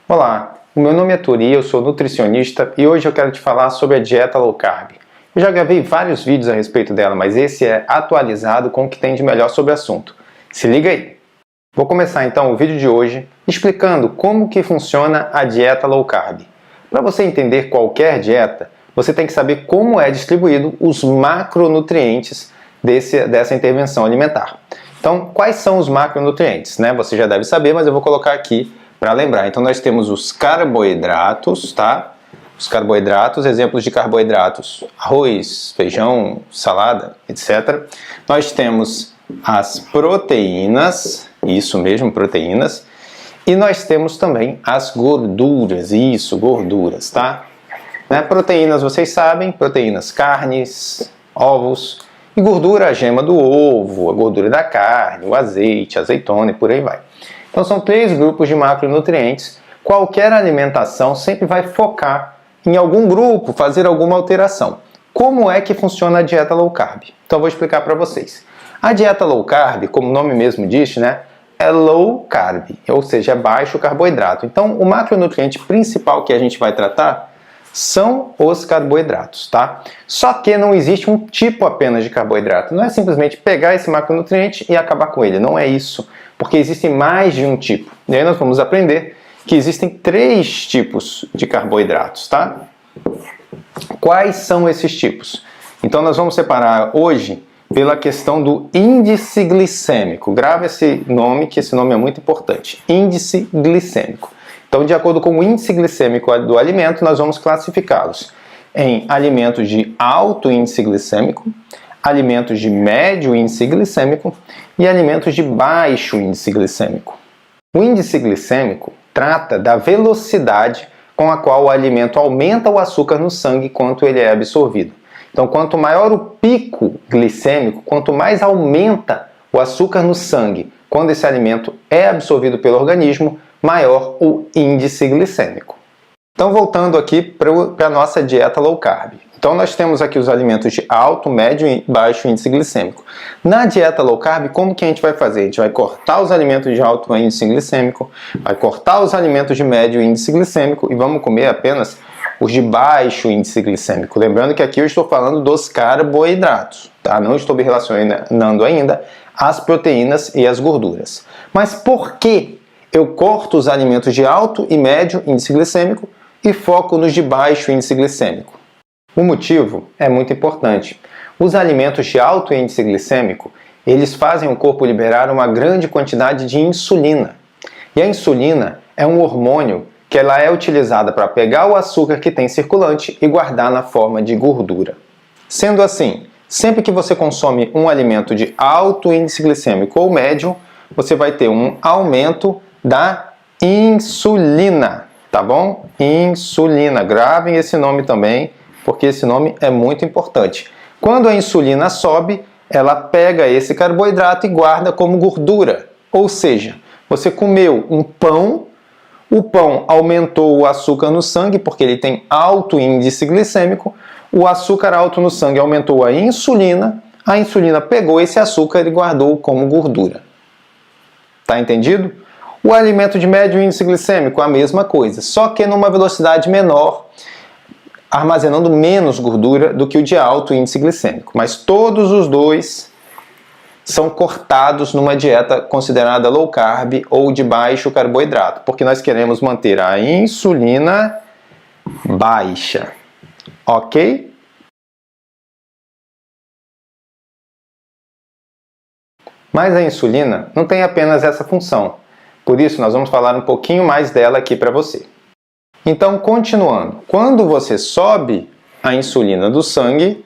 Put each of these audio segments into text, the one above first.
Olá, o meu nome é Turi, eu sou nutricionista e hoje eu quero te falar sobre a dieta low carb. Eu já gravei vários vídeos a respeito dela, mas esse é atualizado com o que tem de melhor sobre o assunto. Se liga aí! Vou começar então o vídeo de hoje explicando como que funciona a dieta low carb. Para você entender qualquer dieta, você tem que saber como é distribuído os macronutrientes dessa intervenção alimentar. Então, quais são os macronutrientes? Você já deve saber, mas eu vou colocar aqui para lembrar. Então, nós temos os carboidratos, tá? Os carboidratos, exemplos de carboidratos: arroz, feijão, salada, etc. Nós temos as proteínas, isso mesmo, proteínas. E nós temos também as gorduras, isso, gorduras, tá? Proteínas, vocês sabem, proteínas, carnes, ovos. E gordura, a gema do ovo, a gordura da carne, o azeite, a azeitona e por aí vai. Então são 3 grupos de macronutrientes. Qualquer alimentação sempre vai focar em algum grupo, fazer alguma alteração. Como é que funciona a dieta low carb? Então eu vou explicar para vocês. A dieta low carb, como o nome mesmo diz, é low carb, ou seja, é baixo carboidrato. Então o macronutriente principal que a gente vai tratar são os carboidratos, tá? Só que não existe um tipo apenas de carboidrato. Não é simplesmente pegar esse macronutriente e acabar com ele. Não é isso. Porque existem mais de um tipo. E aí nós vamos aprender que existem 3 tipos de carboidratos, tá? Quais são esses tipos? Então nós vamos separar hoje pela questão do índice glicêmico. Grava esse nome, que esse nome é muito importante. Índice glicêmico. Então, de acordo com o índice glicêmico do alimento, nós vamos classificá-los em alimentos de alto índice glicêmico, alimentos de médio índice glicêmico e alimentos de baixo índice glicêmico. O índice glicêmico trata da velocidade com a qual o alimento aumenta o açúcar no sangue quanto ele é absorvido. Então, quanto maior o pico glicêmico, quanto mais aumenta o açúcar no sangue quando esse alimento é absorvido pelo organismo, maior o índice glicêmico. Então, voltando aqui para a nossa dieta low carb. Então, nós temos aqui os alimentos de alto, médio e baixo índice glicêmico. Na dieta low carb, como que a gente vai fazer? A gente vai cortar os alimentos de alto índice glicêmico, vai cortar os alimentos de médio índice glicêmico e vamos comer apenas os de baixo índice glicêmico. Lembrando que aqui eu estou falando dos carboidratos, tá? Não estou me relacionando ainda as proteínas e as gorduras. Mas por que eu corto os alimentos de alto e médio índice glicêmico e foco nos de baixo índice glicêmico? O motivo é muito importante. Os alimentos de alto índice glicêmico, eles fazem o corpo liberar uma grande quantidade de insulina. E a insulina é um hormônio que ela é utilizada para pegar o açúcar que tem circulante e guardar na forma de gordura. Sendo assim, sempre que você consome um alimento de alto índice glicêmico ou médio, você vai ter um aumento da insulina, tá bom? Insulina, gravem esse nome também, porque esse nome é muito importante. Quando a insulina sobe, ela pega esse carboidrato e guarda como gordura. Ou seja, você comeu um pão, o pão aumentou o açúcar no sangue, porque ele tem alto índice glicêmico, o açúcar alto no sangue aumentou a insulina pegou esse açúcar e guardou como gordura. Tá entendido? O alimento de médio índice glicêmico, a mesma coisa, só que numa velocidade menor, armazenando menos gordura do que o de alto índice glicêmico. Mas todos os dois são cortados numa dieta considerada low carb ou de baixo carboidrato, porque nós queremos manter a insulina baixa. Ok? Mas a insulina não tem apenas essa função. Por isso, nós vamos falar um pouquinho mais dela aqui para você. Então, continuando. Quando você sobe a insulina do sangue,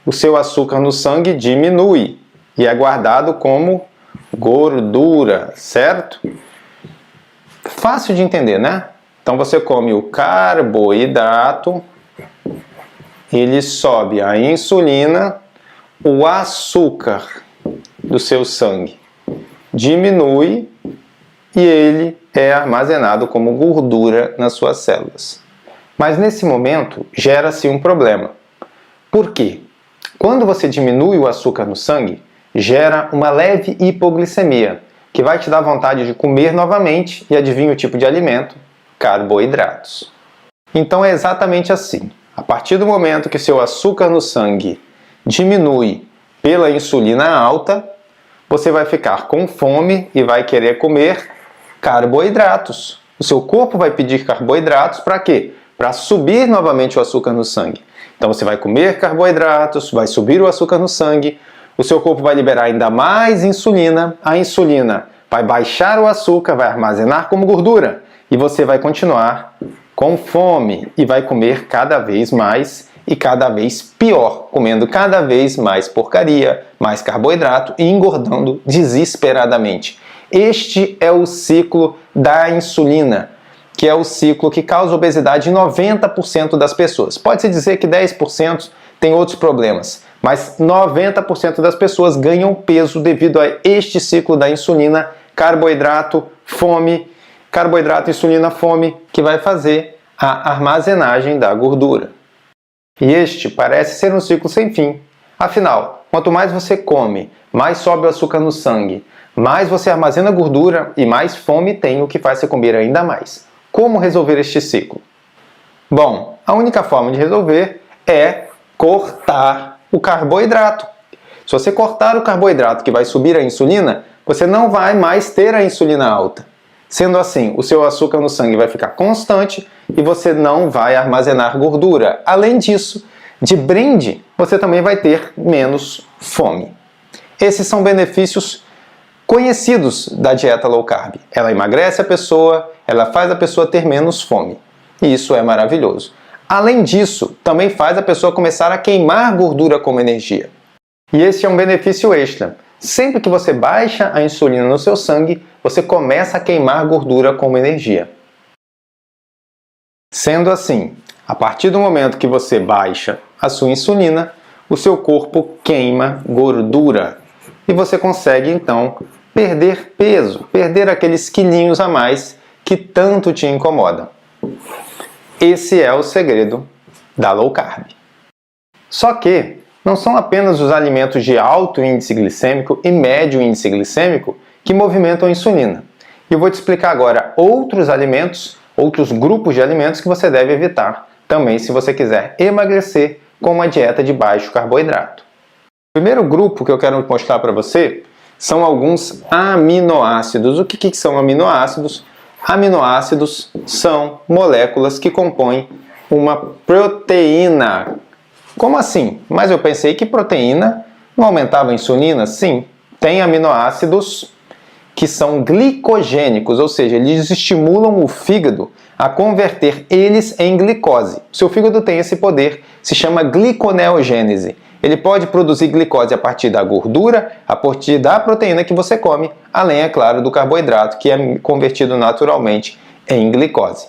o seu açúcar no sangue diminui e é guardado como gordura, certo? Fácil de entender, né? Então, você come o carboidrato, ele sobe a insulina, o açúcar do seu sangue diminui e ele é armazenado como gordura nas suas células. Mas nesse momento gera-se um problema. Por quê? Quando você diminui o açúcar no sangue, gera uma leve hipoglicemia, que vai te dar vontade de comer novamente, e adivinha o tipo de alimento? carboidratos. Então é exatamente assim. A partir do momento que seu açúcar no sangue diminui pela insulina alta, você vai ficar com fome e vai querer comer carboidratos. O seu corpo vai pedir carboidratos para quê? Para subir novamente o açúcar no sangue. Então você vai comer carboidratos, vai subir o açúcar no sangue, o seu corpo vai liberar ainda mais insulina, a insulina vai baixar o açúcar, vai armazenar como gordura e você vai continuar com fome e vai comer cada vez mais e cada vez pior, comendo cada vez mais porcaria, mais carboidrato e engordando desesperadamente. Este é o ciclo da insulina, que é o ciclo que causa obesidade em 90% das pessoas. Pode-se dizer que 10% tem outros problemas, mas 90% das pessoas ganham peso devido a este ciclo da insulina, carboidrato, fome, carboidrato, insulina, fome, que vai fazer a armazenagem da gordura. E este parece ser um ciclo sem fim. Afinal, quanto mais você come, mais sobe o açúcar no sangue, mais você armazena gordura e mais fome tem, o que faz você comer ainda mais. Como resolver este ciclo? Bom, a única forma de resolver é cortar o carboidrato. Se você cortar o carboidrato que vai subir a insulina, você não vai mais ter a insulina alta. Sendo assim, o seu açúcar no sangue vai ficar constante e você não vai armazenar gordura. Além disso, de brinde, você também vai ter menos fome. Esses são benefícios conhecidos da dieta low carb. Ela emagrece a pessoa, ela faz a pessoa ter menos fome. E isso é maravilhoso. Além disso, também faz a pessoa começar a queimar gordura como energia. E esse é um benefício extra. Sempre que você baixa a insulina no seu sangue, você começa a queimar gordura como energia. Sendo assim, a partir do momento que você baixa a sua insulina, o seu corpo queima gordura. E você consegue, então, perder peso, perder aqueles quilinhos a mais que tanto te incomodam. Esse é o segredo da low carb. Só que não são apenas os alimentos de alto índice glicêmico e médio índice glicêmico que movimentam a insulina. E eu vou te explicar agora outros alimentos, outros grupos de alimentos que você deve evitar também se você quiser emagrecer com uma dieta de baixo carboidrato. O primeiro grupo que eu quero mostrar para você são alguns aminoácidos. O que são aminoácidos? Aminoácidos são moléculas que compõem uma proteína. Como assim? Mas eu pensei que proteína não aumentava a insulina? Sim, tem aminoácidos que são glicogênicos, ou seja, eles estimulam o fígado a converter eles em glicose. O seu fígado tem esse poder, se chama gliconeogênese. Ele pode produzir glicose a partir da gordura, a partir da proteína que você come, além, é claro, do carboidrato, que é convertido naturalmente em glicose.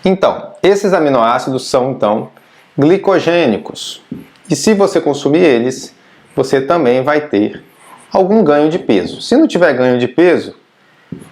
Então, esses aminoácidos são, então, glicogênicos. E se você consumir eles, você também vai ter algum ganho de peso. Se não tiver ganho de peso,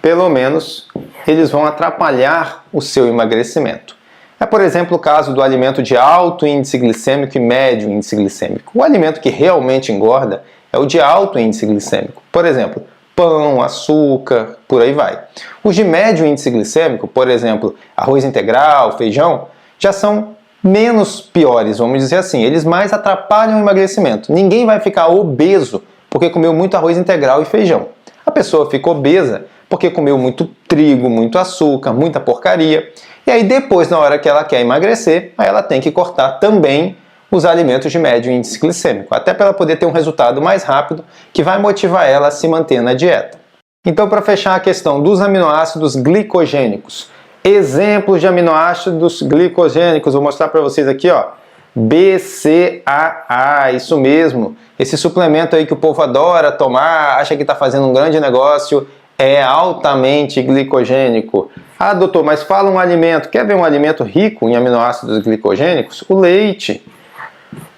pelo menos eles vão atrapalhar o seu emagrecimento. É, por exemplo, o caso do alimento de alto índice glicêmico e médio índice glicêmico. O alimento que realmente engorda é o de alto índice glicêmico. Por exemplo, pão, açúcar, por aí vai. Os de médio índice glicêmico, por exemplo, arroz integral, feijão, já são menos piores, vamos dizer assim. Eles mais atrapalham o emagrecimento. Ninguém vai ficar obeso porque comeu muito arroz integral e feijão. A pessoa fica obesa porque comeu muito trigo, muito açúcar, muita porcaria. E aí depois, na hora que ela quer emagrecer, aí ela tem que cortar também os alimentos de médio índice glicêmico, até para ela poder ter um resultado mais rápido que vai motivar ela a se manter na dieta. Então, para fechar a questão dos aminoácidos glicogênicos, exemplos de aminoácidos glicogênicos, vou mostrar para vocês aqui, ó. BCAA, isso mesmo. Esse suplemento aí que o povo adora tomar, acha que está fazendo um grande negócio, é altamente glicogênico. Ah, doutor, mas fala um alimento. Quer ver um alimento rico em aminoácidos glicogênicos? O leite.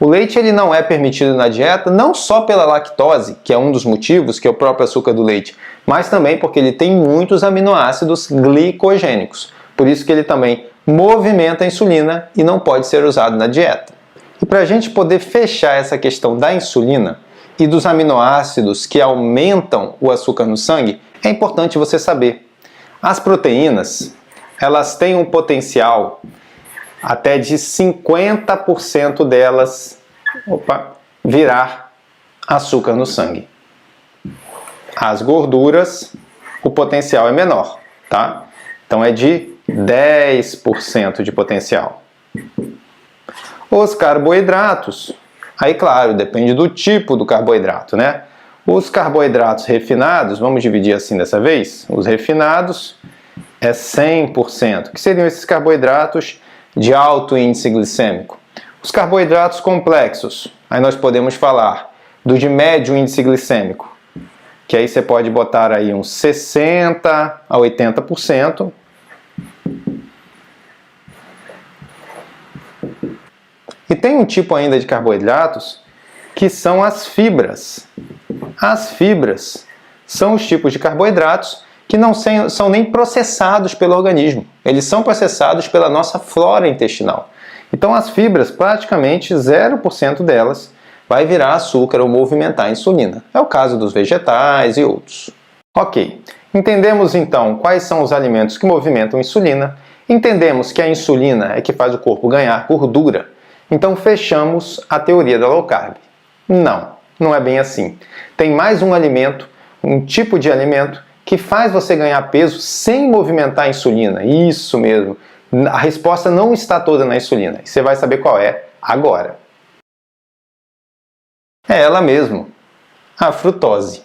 O leite ele não é permitido na dieta, não só pela lactose, que é um dos motivos, que é o próprio açúcar do leite, mas também porque ele tem muitos aminoácidos glicogênicos. Por isso que ele também movimenta a insulina e não pode ser usado na dieta. E para a gente poder fechar essa questão da insulina e dos aminoácidos que aumentam o açúcar no sangue, é importante você saber. As proteínas, elas têm um potencial até de 50% delas virar açúcar no sangue. As gorduras, o potencial é menor, tá? Então é de 10% de potencial. Os carboidratos, aí claro, depende do tipo do carboidrato, né? Os carboidratos refinados, vamos dividir assim dessa vez, os refinados é 100%, que seriam esses carboidratos de alto índice glicêmico. Os carboidratos complexos, aí nós podemos falar do de médio índice glicêmico, que aí você pode botar aí uns 60% a 80%. E tem um tipo ainda de carboidratos que são as fibras. As fibras são os tipos de carboidratos que não são nem processados pelo organismo. Eles são processados pela nossa flora intestinal. Então as fibras, praticamente 0% delas, vai virar açúcar ou movimentar a insulina. É o caso dos vegetais e outros. Ok, entendemos então quais são os alimentos que movimentam a insulina. Entendemos que a insulina é que faz o corpo ganhar gordura. Então fechamos a teoria da low carb. Não é bem assim. Tem mais um alimento, um tipo de alimento, que faz você ganhar peso sem movimentar a insulina. Isso mesmo. A resposta não está toda na insulina. E você vai saber qual é agora. É ela mesmo, a frutose.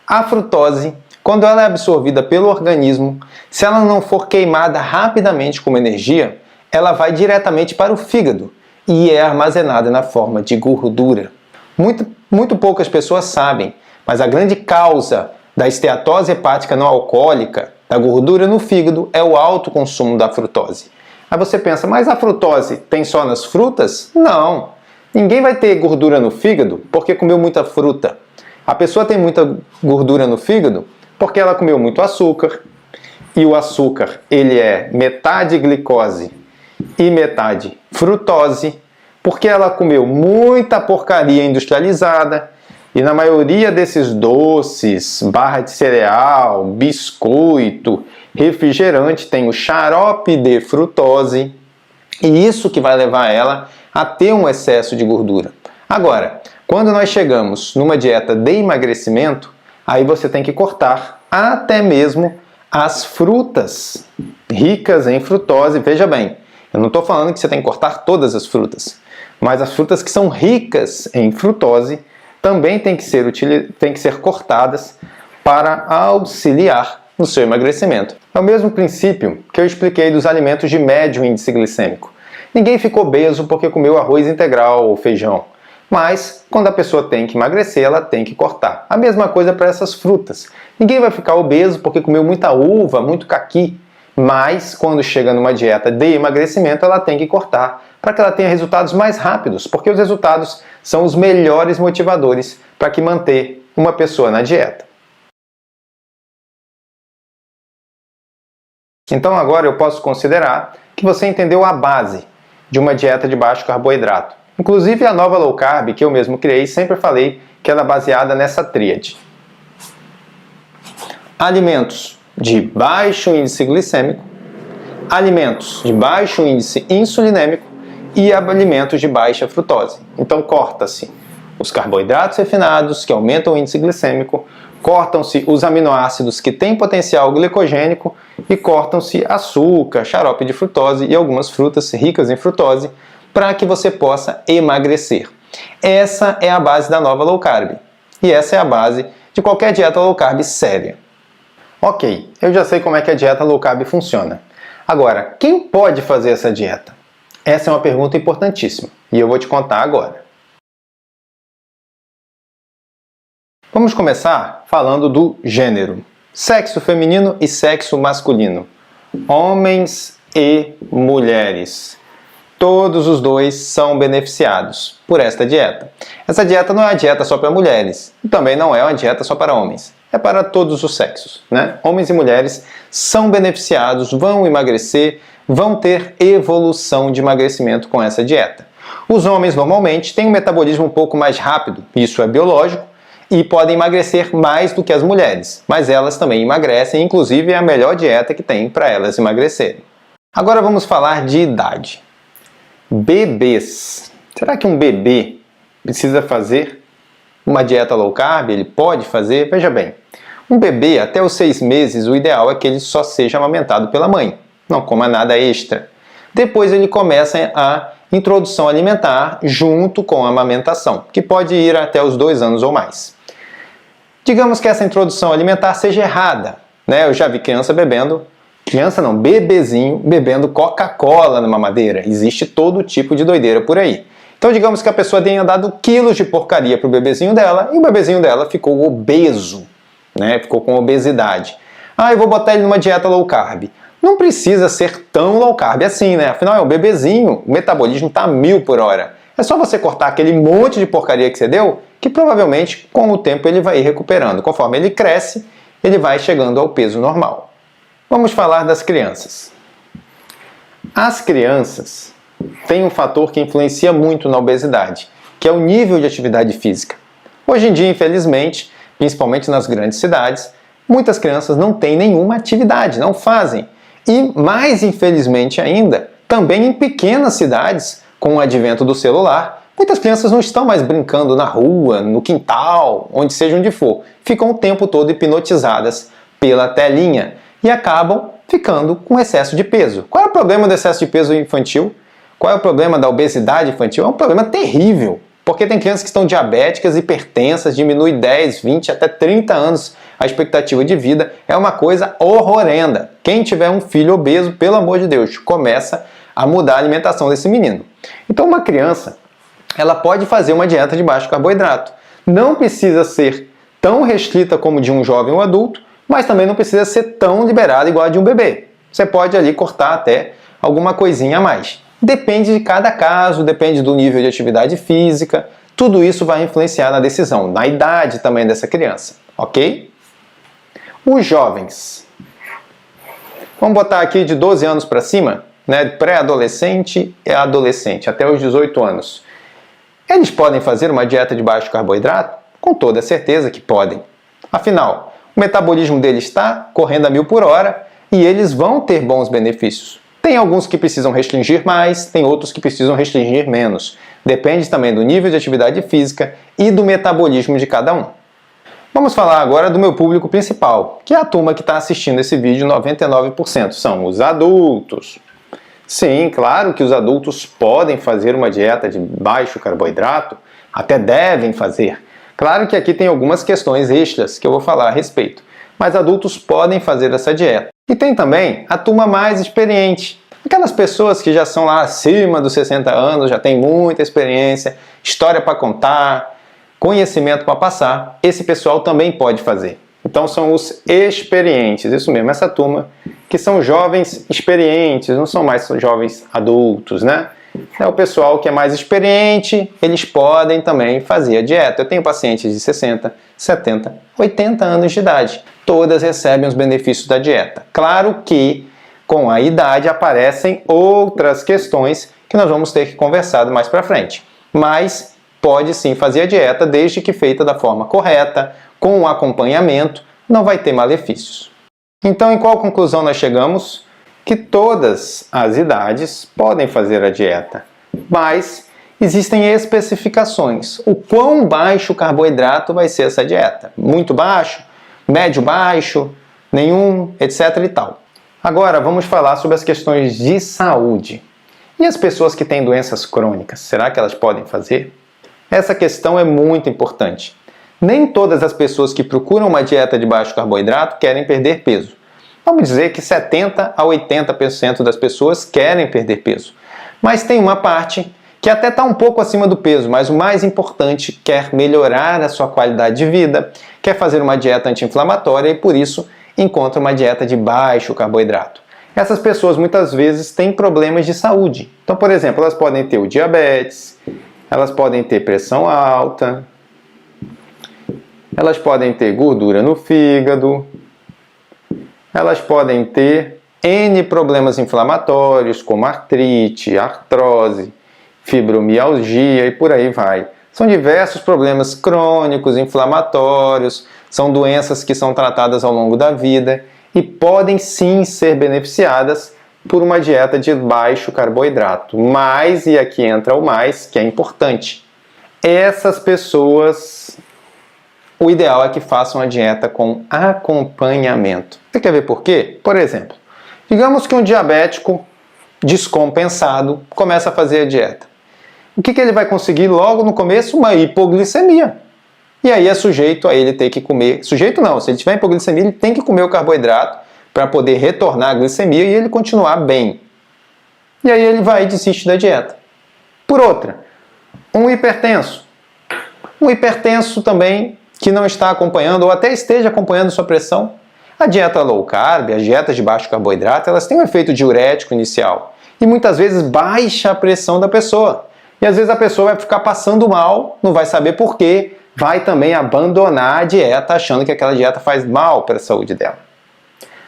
A frutose, quando ela é absorvida pelo organismo, se ela não for queimada rapidamente como energia, ela vai diretamente para o fígado e é armazenada na forma de gordura. Muito poucas pessoas sabem, mas a grande causa da esteatose hepática não alcoólica, da gordura no fígado, é o alto consumo da frutose. Aí você pensa, mas a frutose tem só nas frutas? Não! Ninguém vai ter gordura no fígado porque comeu muita fruta. A pessoa tem muita gordura no fígado porque ela comeu muito açúcar. E o açúcar, ele é metade glicose e metade frutose, porque ela comeu muita porcaria industrializada. E na maioria desses doces, barra de cereal, biscoito, refrigerante, tem o xarope de frutose. E isso que vai levar ela a ter um excesso de gordura. Agora, quando nós chegamos numa dieta de emagrecimento, aí você tem que cortar até mesmo as frutas ricas em frutose. Veja bem, eu não estou falando que você tem que cortar todas as frutas, mas as frutas que são ricas em frutose também têm que ser cortadas para auxiliar no seu emagrecimento. É o mesmo princípio que eu expliquei dos alimentos de médio índice glicêmico. Ninguém ficou obeso porque comeu arroz integral ou feijão. Mas, quando a pessoa tem que emagrecer, ela tem que cortar. A mesma coisa para essas frutas. Ninguém vai ficar obeso porque comeu muita uva, muito caqui. Mas, quando chega numa dieta de emagrecimento, ela tem que cortar para que ela tenha resultados mais rápidos, porque os resultados são os melhores motivadores para que manter uma pessoa na dieta. Então agora eu posso considerar que você entendeu a base de uma dieta de baixo carboidrato. Inclusive a nova low carb que eu mesmo criei, sempre falei que ela é baseada nessa tríade. Alimentos de baixo índice glicêmico, alimentos de baixo índice insulinêmico e alimentos de baixa frutose. Então corta-se os carboidratos refinados, que aumentam o índice glicêmico, cortam-se os aminoácidos que têm potencial glicogênico e cortam-se açúcar, xarope de frutose e algumas frutas ricas em frutose para que você possa emagrecer. Essa é a base da nova low carb e essa é a base de qualquer dieta low carb séria. Ok, eu já sei como é que a dieta low carb funciona. Agora, quem pode fazer essa dieta? Essa é uma pergunta importantíssima e eu vou te contar agora. Vamos começar falando do gênero. Sexo feminino e sexo masculino. Homens e mulheres. Todos os dois são beneficiados por esta dieta. Essa dieta não é uma dieta só para mulheres. E também não é uma dieta só para homens. É para todos os sexos, né? Homens e mulheres são beneficiados, vão emagrecer, vão ter evolução de emagrecimento com essa dieta. Os homens normalmente têm um metabolismo um pouco mais rápido, isso é biológico, e podem emagrecer mais do que as mulheres, mas elas também emagrecem, inclusive é a melhor dieta que tem para elas emagrecerem. Agora vamos falar de idade. Bebês. Será que um bebê precisa fazer uma dieta low carb? Ele pode fazer? Veja bem, um bebê até os 6 meses, o ideal é que ele só seja amamentado pela mãe, não coma nada extra. Depois ele começa a introdução alimentar junto com a amamentação, que pode ir até os 2 anos ou mais. Digamos que essa introdução alimentar seja errada, né? Eu já vi bebezinho bebendo Coca-Cola na mamadeira. Existe todo tipo de doideira por aí. Então digamos que a pessoa tenha dado quilos de porcaria para o bebezinho dela e o bebezinho dela ficou obeso, né? Ficou com obesidade. Eu vou botar ele numa dieta low carb. Não precisa ser tão low carb assim, né? Afinal é um bebezinho, o metabolismo está a 1000 por hora. É só você cortar aquele monte de porcaria que você deu, que provavelmente com o tempo ele vai ir recuperando. Conforme ele cresce, ele vai chegando ao peso normal. Vamos falar das crianças. As crianças têm um fator que influencia muito na obesidade, que é o nível de atividade física. Hoje em dia, infelizmente, principalmente nas grandes cidades, muitas crianças não têm nenhuma atividade, não fazem. E, mais infelizmente ainda, também em pequenas cidades, com o advento do celular, muitas crianças não estão mais brincando na rua, no quintal, onde seja onde for. Ficam o tempo todo hipnotizadas pela telinha e acabam ficando com excesso de peso. Qual é o problema do excesso de peso infantil? Qual é o problema da obesidade infantil? É um problema terrível, porque tem crianças que estão diabéticas, hipertensas, diminui 10, 20, até 30 anos a expectativa de vida. É uma coisa horrorenda. Quem tiver um filho obeso, pelo amor de Deus, começa a mudar a alimentação desse menino. Então uma criança, ela pode fazer uma dieta de baixo carboidrato. Não precisa ser tão restrita como de um jovem ou adulto, mas também não precisa ser tão liberada igual a de um bebê. Você pode ali cortar até alguma coisinha a mais. Depende de cada caso, depende do nível de atividade física, tudo isso vai influenciar na decisão, na idade também dessa criança, ok? Os jovens. Vamos botar aqui de 12 anos para cima, né? Pré-adolescente e adolescente, até os 18 anos. Eles podem fazer uma dieta de baixo carboidrato? Com toda certeza que podem. Afinal, o metabolismo deles está correndo a 1000 por hora e eles vão ter bons benefícios. Tem alguns que precisam restringir mais, tem outros que precisam restringir menos. Depende também do nível de atividade física e do metabolismo de cada um. Vamos falar agora do meu público principal, que é a turma que está assistindo esse vídeo, 99%, são os adultos. Sim, claro que os adultos podem fazer uma dieta de baixo carboidrato, até devem fazer. Claro que aqui tem algumas questões extras que eu vou falar a respeito, mas adultos podem fazer essa dieta. E tem também a turma mais experiente, aquelas pessoas que já são lá acima dos 60 anos, já têm muita experiência, história para contar, conhecimento para passar. Esse pessoal também pode fazer. Então são os experientes, isso mesmo, essa turma que são jovens experientes, não são mais jovens adultos, né? É o pessoal que é mais experiente, eles podem também fazer a dieta. Eu tenho pacientes de 60, 70, 80 anos de idade. Todas recebem os benefícios da dieta. Claro que com a idade aparecem outras questões que nós vamos ter que conversar mais para frente. Mas pode sim fazer a dieta desde que feita da forma correta, com o acompanhamento, não vai ter malefícios. Então, em qual conclusão nós chegamos? Que todas as idades podem fazer a dieta, mas existem especificações. O quão baixo carboidrato vai ser essa dieta? Muito baixo? Médio baixo? Nenhum? Etc. e tal. Agora, vamos falar sobre as questões de saúde. E as pessoas que têm doenças crônicas, será que elas podem fazer? Essa questão é muito importante. Nem todas as pessoas que procuram uma dieta de baixo carboidrato querem perder peso. Vamos dizer que 70 a 80% das pessoas querem perder peso. Mas tem uma parte que até está um pouco acima do peso, mas o mais importante, quer melhorar a sua qualidade de vida, quer fazer uma dieta anti-inflamatória e por isso encontra uma dieta de baixo carboidrato. Essas pessoas muitas vezes têm problemas de saúde. Então, por exemplo, elas podem ter o diabetes, elas podem ter pressão alta, elas podem ter gordura no fígado, elas podem ter N problemas inflamatórios, como artrite, artrose, fibromialgia e por aí vai. São diversos problemas crônicos, inflamatórios, são doenças que são tratadas ao longo da vida e podem sim ser beneficiadas por uma dieta de baixo carboidrato. Mas, e aqui entra o mais, que é importante, essas pessoas, o ideal é que façam a dieta com acompanhamento. Você quer ver por quê? Por exemplo, digamos que um diabético descompensado começa a fazer a dieta. O que ele vai conseguir logo no começo? Uma hipoglicemia. E aí é sujeito a ele ter que comer... Sujeito não, se ele tiver hipoglicemia, ele tem que comer o carboidrato para poder retornar a glicemia e ele continuar bem. E aí ele vai e desiste da dieta. Por outra, um hipertenso. Um hipertenso também que não está acompanhando ou até esteja acompanhando sua pressão. A dieta low carb, as dietas de baixo carboidrato, elas têm um efeito diurético inicial e muitas vezes baixa a pressão da pessoa. E às vezes a pessoa vai ficar passando mal, não vai saber por quê, vai também abandonar a dieta achando que aquela dieta faz mal para a saúde dela.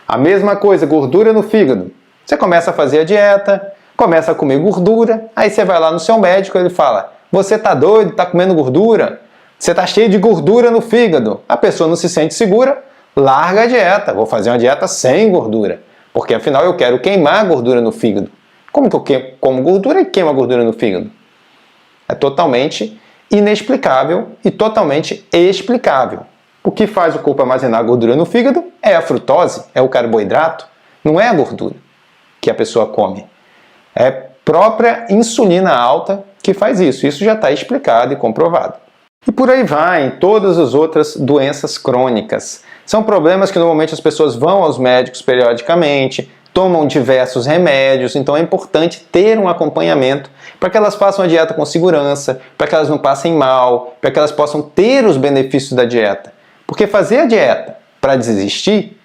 A mesma coisa, gordura no fígado. Você começa a fazer a dieta, começa a comer gordura, aí você vai lá no seu médico e ele fala: você tá doido, tá comendo gordura? Você tá cheio de gordura no fígado. A pessoa não se sente segura, larga a dieta. Vou fazer uma dieta sem gordura, porque afinal eu quero queimar a gordura no fígado. Como que eu como gordura e queimo a gordura no fígado? É totalmente inexplicável e totalmente explicável. O que faz o corpo armazenar a gordura no fígado é a frutose, é o carboidrato, não é a gordura que a pessoa come. É própria insulina alta que faz isso. Isso já está explicado e comprovado. E por aí vai, em todas as outras doenças crônicas. São problemas que normalmente as pessoas vão aos médicos periodicamente, tomam diversos remédios, então é importante ter um acompanhamento para que elas façam a dieta com segurança, para que elas não passem mal, para que elas possam ter os benefícios da dieta. Porque fazer a dieta para desistir,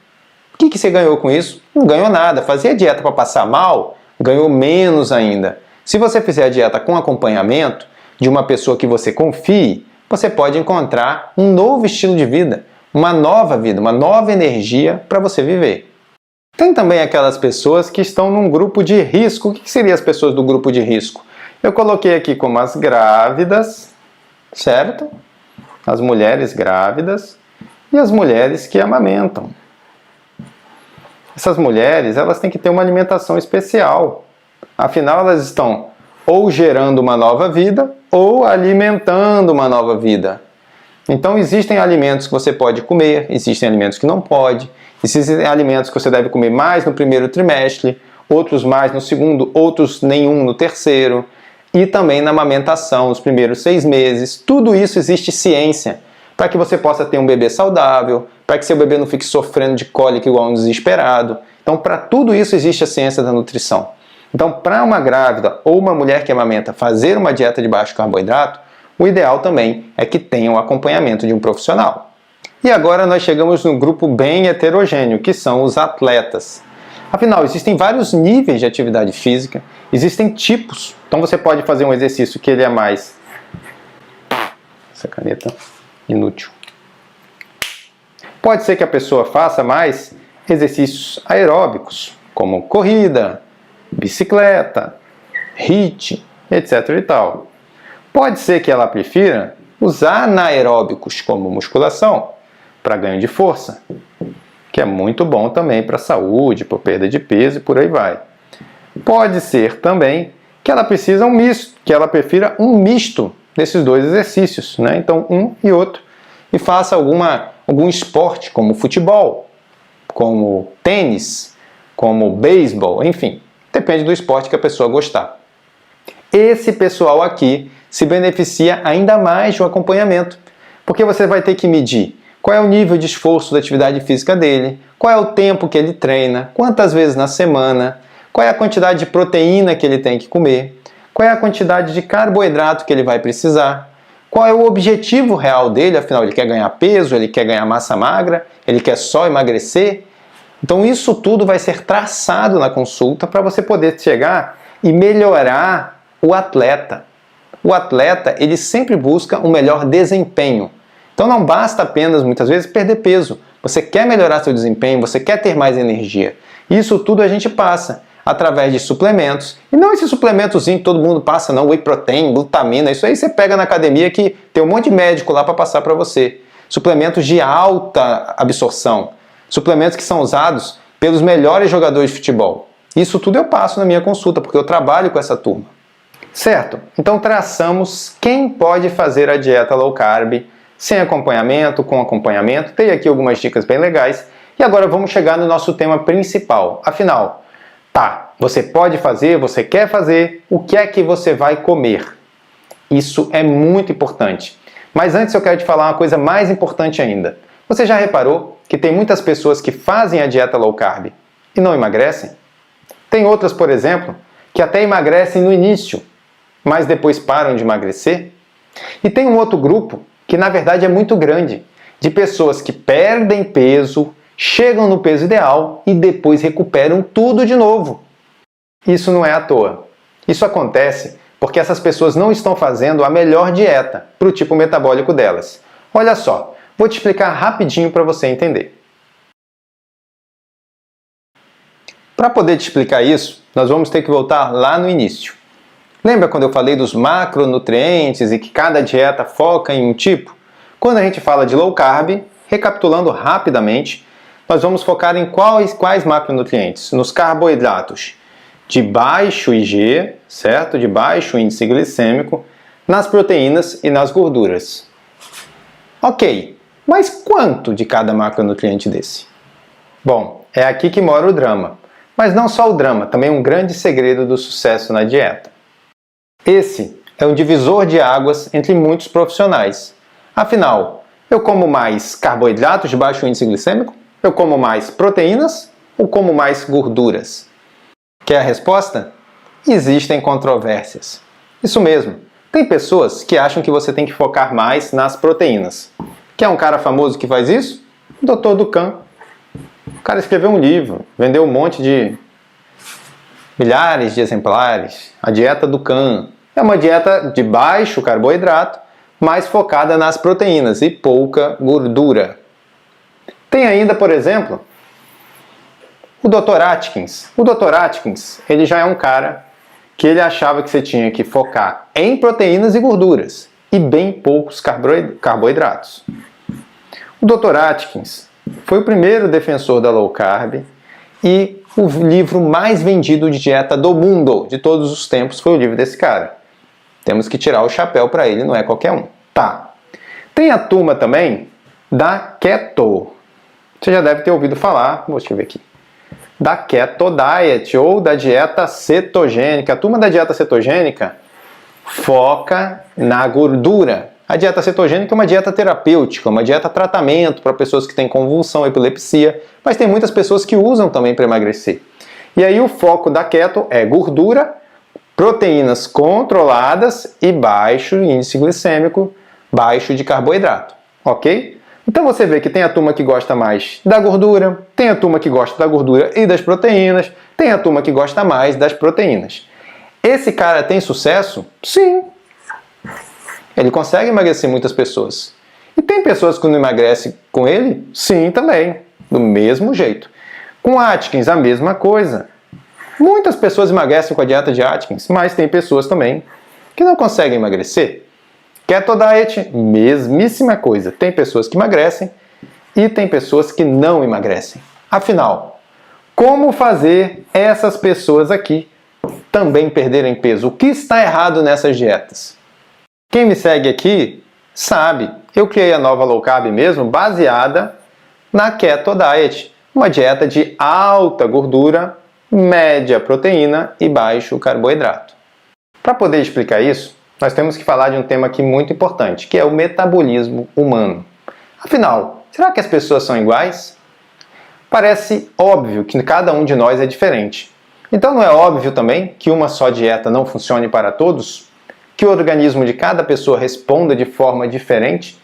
o que você ganhou com isso? Não ganhou nada. Fazer a dieta para passar mal, ganhou menos ainda. Se você fizer a dieta com acompanhamento de uma pessoa que você confie, você pode encontrar um novo estilo de vida, uma nova energia para você viver. Tem também aquelas pessoas que estão num grupo de risco. O que seriam as pessoas do grupo de risco? Eu coloquei aqui como as grávidas, certo? As mulheres grávidas e as mulheres que amamentam. Essas mulheres, elas têm que ter uma alimentação especial. Afinal, elas estão ou gerando uma nova vida ou alimentando uma nova vida. Então, existem alimentos que você pode comer, existem alimentos que não pode, existem alimentos que você deve comer mais no primeiro trimestre, outros mais no segundo, outros nenhum no terceiro, e também na amamentação, nos primeiros 6 meses. Tudo isso existe ciência, para que você possa ter um bebê saudável, para que seu bebê não fique sofrendo de cólica igual um desesperado. Então, para tudo isso existe a ciência da nutrição. Então, para uma grávida ou uma mulher que amamenta fazer uma dieta de baixo carboidrato, o ideal também é que tenha o acompanhamento de um profissional. E agora nós chegamos num grupo bem heterogêneo, que são os atletas. Afinal, existem vários níveis de atividade física, existem tipos. Então você pode fazer um exercício que ele é mais... Essa caneta inútil. Pode ser que a pessoa faça mais exercícios aeróbicos, como corrida, bicicleta, HIIT, etc. e tal. Pode ser que ela prefira usar anaeróbicos como musculação para ganho de força, que é muito bom também para a saúde, para perda de peso e por aí vai. Pode ser também que ela precisa que ela prefira um misto desses dois exercícios, né? Então um e outro, e faça algum esporte como futebol, como tênis, como beisebol, enfim, depende do esporte que a pessoa gostar. Esse pessoal aqui se beneficia ainda mais de um acompanhamento, porque você vai ter que medir qual é o nível de esforço da atividade física dele, qual é o tempo que ele treina, quantas vezes na semana, qual é a quantidade de proteína que ele tem que comer, qual é a quantidade de carboidrato que ele vai precisar, qual é o objetivo real dele, afinal ele quer ganhar peso, ele quer ganhar massa magra, ele quer só emagrecer. Então isso tudo vai ser traçado na consulta para você poder chegar e melhorar o atleta. O atleta, ele sempre busca um melhor desempenho. Então não basta apenas, muitas vezes, perder peso. Você quer melhorar seu desempenho, você quer ter mais energia. Isso tudo a gente passa através de suplementos. E não esse suplementozinho que todo mundo passa, não, whey protein, glutamina, isso aí você pega na academia que tem um monte de médico lá para passar para você. Suplementos de alta absorção. Suplementos que são usados pelos melhores jogadores de futebol. Isso tudo eu passo na minha consulta, porque eu trabalho com essa turma. Certo? Então traçamos quem pode fazer a dieta low carb sem acompanhamento, com acompanhamento. Tem aqui algumas dicas bem legais. E agora vamos chegar no nosso tema principal. Afinal, tá, você pode fazer, você quer fazer, o que é que você vai comer? Isso é muito importante. Mas antes eu quero te falar uma coisa mais importante ainda. Você já reparou que tem muitas pessoas que fazem a dieta low carb e não emagrecem? Tem outras, por exemplo, que até emagrecem no início, mas depois param de emagrecer. E tem um outro grupo, que na verdade é muito grande, de pessoas que perdem peso, chegam no peso ideal e depois recuperam tudo de novo. Isso não é à toa. Isso acontece porque essas pessoas não estão fazendo a melhor dieta para o tipo metabólico delas. Olha só, vou te explicar rapidinho para você entender. Para poder te explicar isso, nós vamos ter que voltar lá no início. Lembra quando eu falei dos macronutrientes e que cada dieta foca em um tipo? Quando a gente fala de low carb, recapitulando rapidamente, nós vamos focar em quais macronutrientes? Nos carboidratos de baixo IG, certo? De baixo índice glicêmico, nas proteínas e nas gorduras. Ok, mas quanto de cada macronutriente desse? Bom, é aqui que mora o drama. Mas não só o drama, também um grande segredo do sucesso na dieta. Esse é um divisor de águas entre muitos profissionais. Afinal, eu como mais carboidratos de baixo índice glicêmico? Eu como mais proteínas ou como mais gorduras? Quer a resposta? Existem controvérsias. Isso mesmo, tem pessoas que acham que você tem que focar mais nas proteínas. Quer um cara famoso que faz isso? O Dr. Dukan. O cara escreveu um livro, vendeu um monte de milhares de exemplares. A dieta Dukan é uma dieta de baixo carboidrato, mais focada nas proteínas e pouca gordura. Tem ainda, por exemplo, o Dr. Atkins. O Dr. Atkins, ele já é um cara que ele achava que você tinha que focar em proteínas e gorduras e bem poucos carboidratos. O Dr. Atkins foi o primeiro defensor da low carb e o livro mais vendido de dieta do mundo, de todos os tempos, foi o livro desse cara. Temos que tirar o chapéu para ele, não é qualquer um. Tá. Tem a turma também da Keto. Você já deve ter ouvido falar, vou escrever aqui, da Keto Diet ou da dieta cetogênica. A turma da dieta cetogênica foca na gordura. A dieta cetogênica é uma dieta terapêutica, uma dieta tratamento para pessoas que têm convulsão, epilepsia, mas tem muitas pessoas que usam também para emagrecer. E aí o foco da keto é gordura, proteínas controladas e baixo índice glicêmico, baixo de carboidrato, ok? Então você vê que tem a turma que gosta mais da gordura, tem a turma que gosta da gordura e das proteínas, tem a turma que gosta mais das proteínas. Esse cara tem sucesso? Sim. Ele consegue emagrecer muitas pessoas. E tem pessoas que não emagrecem com ele? Sim, também. Do mesmo jeito. Com Atkins, a mesma coisa. Muitas pessoas emagrecem com a dieta de Atkins, mas tem pessoas também que não conseguem emagrecer. Keto Diet, mesmíssima coisa. Tem pessoas que emagrecem e tem pessoas que não emagrecem. Afinal, como fazer essas pessoas aqui também perderem peso? O que está errado nessas dietas? Quem me segue aqui sabe, eu criei a nova low carb mesmo baseada na Keto Diet, uma dieta de alta gordura, média proteína e baixo carboidrato. Para poder explicar isso, nós temos que falar de um tema aqui muito importante, que é o metabolismo humano. Afinal, será que as pessoas são iguais? Parece óbvio que cada um de nós é diferente. Então não é óbvio também que uma só dieta não funcione para todos? Que o organismo de cada pessoa responda de forma diferente?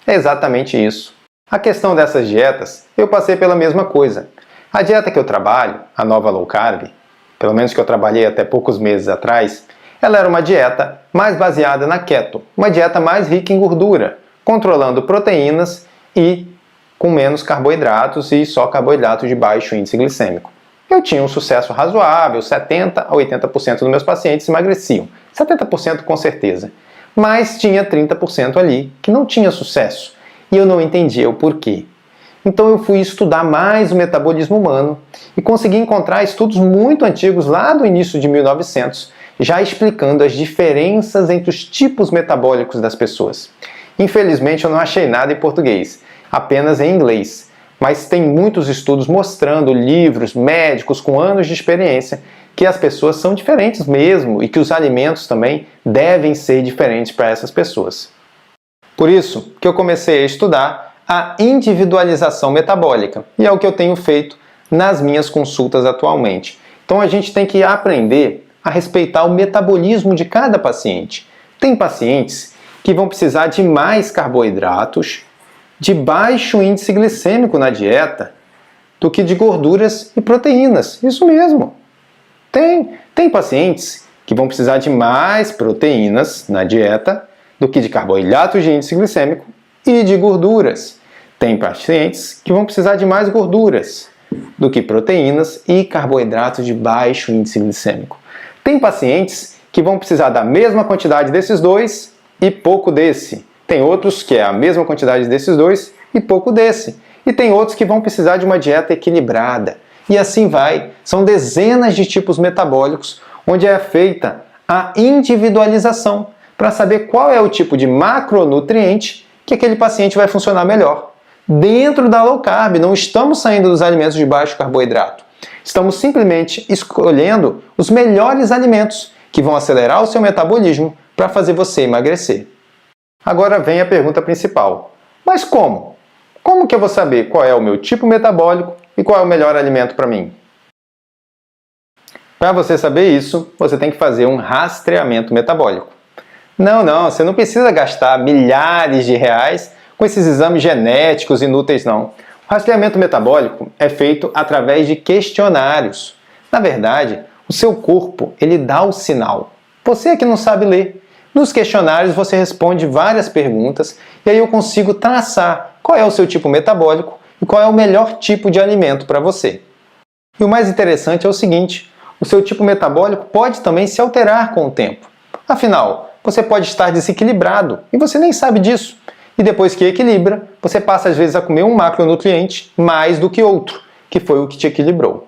É exatamente isso. A questão dessas dietas, eu passei pela mesma coisa. A dieta que eu trabalho, a nova low carb, pelo menos que eu trabalhei até poucos meses atrás, ela era uma dieta mais baseada na keto, uma dieta mais rica em gordura, controlando proteínas e com menos carboidratos e só carboidratos de baixo índice glicêmico. Eu tinha um sucesso razoável, 70% a 80% dos meus pacientes emagreciam. 70% com certeza. Mas tinha 30% ali que não tinha sucesso. E eu não entendia o porquê. Então eu fui estudar mais o metabolismo humano e consegui encontrar estudos muito antigos lá do início de 1900, já explicando as diferenças entre os tipos metabólicos das pessoas. Infelizmente eu não achei nada em português, apenas em inglês, mas tem muitos estudos mostrando, livros, médicos com anos de experiência, que as pessoas são diferentes mesmo e que os alimentos também devem ser diferentes para essas pessoas. Por isso que eu comecei a estudar a individualização metabólica, e é o que eu tenho feito nas minhas consultas atualmente. Então a gente tem que aprender a respeitar o metabolismo de cada paciente. Tem pacientes que vão precisar de mais carboidratos, de baixo índice glicêmico na dieta, do que de gorduras e proteínas. Isso mesmo. Tem pacientes que vão precisar de mais proteínas na dieta do que de carboidratos de índice glicêmico e de gorduras. Tem pacientes que vão precisar de mais gorduras do que proteínas e carboidratos de baixo índice glicêmico. Tem pacientes que vão precisar da mesma quantidade desses dois e pouco desse. Tem outros que é a mesma quantidade desses dois e pouco desse. E tem outros que vão precisar de uma dieta equilibrada. E assim vai. São dezenas de tipos metabólicos onde é feita a individualização para saber qual é o tipo de macronutriente que aquele paciente vai funcionar melhor. Dentro da low carb, não estamos saindo dos alimentos de baixo carboidrato. Estamos simplesmente escolhendo os melhores alimentos que vão acelerar o seu metabolismo para fazer você emagrecer. Agora vem a pergunta principal. Mas como? Como que eu vou saber qual é o meu tipo metabólico e qual é o melhor alimento para mim? Para você saber isso, você tem que fazer um rastreamento metabólico. Não, você não precisa gastar milhares de reais com esses exames genéticos inúteis, não. O rastreamento metabólico é feito através de questionários. Na verdade, o seu corpo ele dá o sinal. Você é que não sabe ler. Nos questionários você responde várias perguntas e aí eu consigo traçar qual é o seu tipo metabólico e qual é o melhor tipo de alimento para você. E o mais interessante é o seguinte, o seu tipo metabólico pode também se alterar com o tempo. Afinal, você pode estar desequilibrado e você nem sabe disso. E depois que equilibra, você passa às vezes a comer um macronutriente mais do que outro, que foi o que te equilibrou.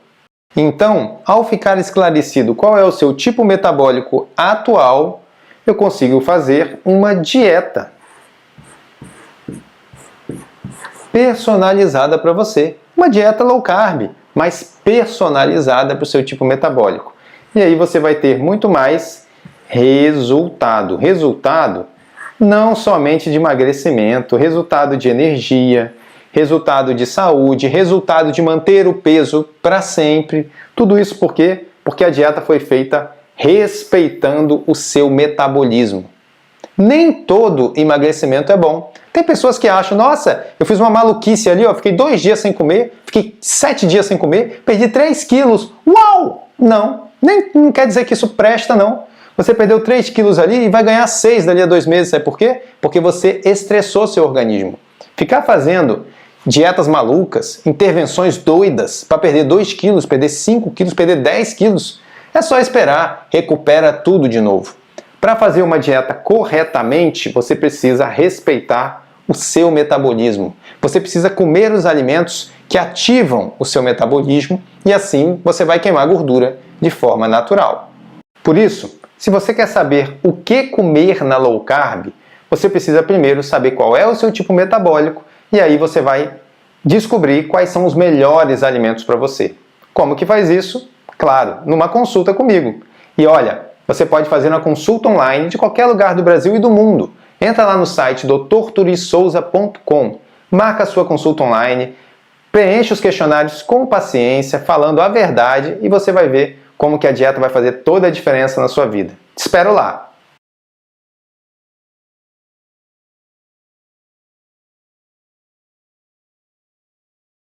Então, ao ficar esclarecido qual é o seu tipo metabólico atual, eu consigo fazer uma dieta personalizada para você. Uma dieta low carb, mas personalizada para o seu tipo metabólico. E aí você vai ter muito mais resultado. Resultado não somente de emagrecimento, resultado de energia, resultado de saúde, resultado de manter o peso para sempre. Tudo isso por quê? Porque a dieta foi feita respeitando o seu metabolismo. Nem todo emagrecimento é bom. Tem pessoas que acham, nossa, eu fiz uma maluquice ali, fiquei 2 dias sem comer, fiquei 7 dias sem comer, perdi 3 quilos. Uau! Não quer dizer que isso presta, não. Você perdeu 3 quilos ali e vai ganhar 6 dali a 2 meses. Sabe por quê? Porque você estressou seu organismo. Ficar fazendo dietas malucas, intervenções doidas para perder 2 quilos, perder 5 quilos, perder 10 quilos, é só esperar, recupera tudo de novo. Para fazer uma dieta corretamente, você precisa respeitar o seu metabolismo. Você precisa comer os alimentos que ativam o seu metabolismo e assim você vai queimar gordura de forma natural. Por isso, se você quer saber o que comer na low carb, você precisa primeiro saber qual é o seu tipo metabólico e aí você vai descobrir quais são os melhores alimentos para você. Como que faz isso? Claro, numa consulta comigo. E olha, você pode fazer uma consulta online de qualquer lugar do Brasil e do mundo. Entra lá no site drturisouza.com, marca a sua consulta online, preenche os questionários com paciência, falando a verdade e você vai ver como que a dieta vai fazer toda a diferença na sua vida. Te espero lá!